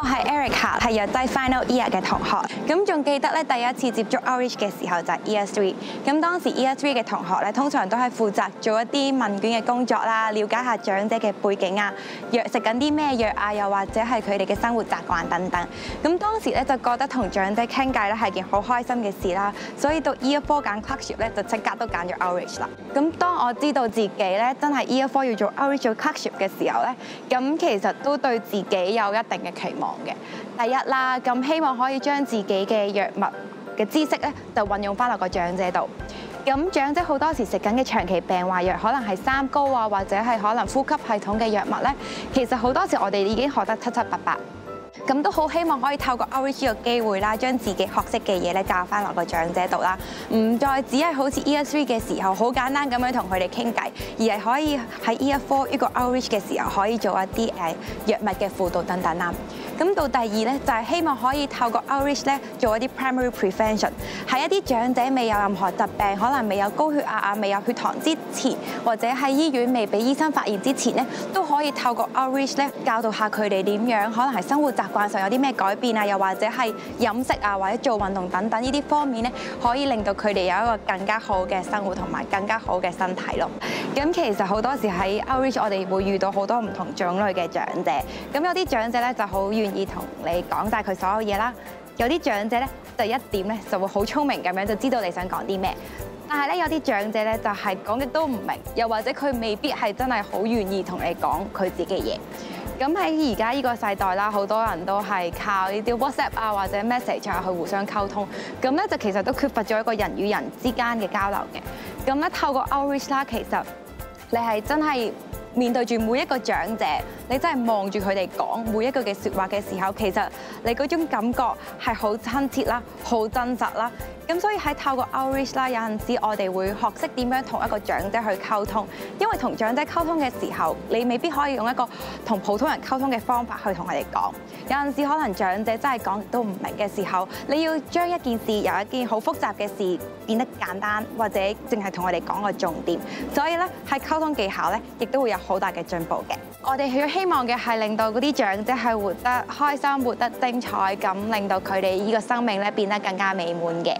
我係 Erica，係藥劑 Final Year 嘅同學。咁仲記得咧，第一次接觸 Outreach 嘅時候就係 Year 3。咁當時 Year 3嘅同學咧，通常都係負責做一啲問卷嘅工作啦，了解下長者嘅背景啊，食緊啲咩藥啊，又或者係佢哋嘅生活習慣等等。咁當時咧就覺得同長者傾偈咧係件好開心嘅事啦，所以到 Year 4揀 Clerkship 咧就即刻都揀咗 Outreach 啦。咁當我知道自己咧真係 Year 4要做 Outreach 做 Clerkship 嘅時候咧，咁其實都對自己有一定嘅期望嘅。第一啦，咁希望可以將自己嘅藥物嘅知識咧，就運用翻落個長者度。咁長者好多時食緊嘅長期病患藥，可能係三高啊，或者係可能呼吸系統嘅藥物咧，其實好多時我哋已經學得七七八八。咁都好希望可以透過 Outreach 呢個機會啦，將自己學識嘅嘢咧教翻落個長者度啦，唔再只係好似 Year 3嘅時候好簡單咁樣同佢哋傾偈，而係可以喺 Year 4呢個 Outreach 嘅時候可以做一啲藥物嘅輔導等等啦。咁到第二咧就係希望可以透過 Outreach 咧做一啲 primary prevention， 喺一啲長者未有任何疾病，可能未有高血壓啊、未有血糖之前，或者喺醫院未俾醫生發現之前咧，都可以透過 Outreach 咧教導下佢哋點樣，可能係生活習慣上有啲咩改變啊，又或者係飲食啊，或者做運動等等呢啲方面咧，可以令到佢哋有一個更加好嘅生活同埋更加好嘅身體咯。咁其實好多時喺 Outreach 我哋會遇到好多唔同種類嘅長者，咁有啲長者咧就好願意同你講晒佢所有嘢啦，有啲長者咧第一點咧就會好聰明咁樣就知道你想講啲咩。但係咧，有啲長者咧就係講極都唔明，又或者佢未必係真係好願意同你講佢自己嘅嘢。咁喺而家呢個世代啦，好多人都係靠呢啲 WhatsApp 啊或者 message 啊去互相溝通，咁咧就其實都缺乏咗一個人與人之間嘅交流嘅。咁咧透過 Outreach 啦，其實你係真係面對住每一個長者，你真係望住佢哋講每一句嘅説話嘅時候，其實你嗰種感覺係好親切啦，好真實啦。咁所以喺透過 Outreach 啦，有陣時我哋會學識點樣同一個長者去溝通，因為同長者溝通嘅時候，你未必可以用一個同普通人溝通嘅方法去同佢哋講。有陣時可能長者真係講都唔明嘅時候，你要將一件事由一件好複雜嘅事變得簡單，或者淨係同佢哋講個重點。所以咧喺溝通技巧咧，亦都會有好大嘅進步嘅。我哋要希望嘅係令到嗰啲長者係活得開心、活得精彩，咁令到佢哋呢個生命咧變得更加美滿嘅。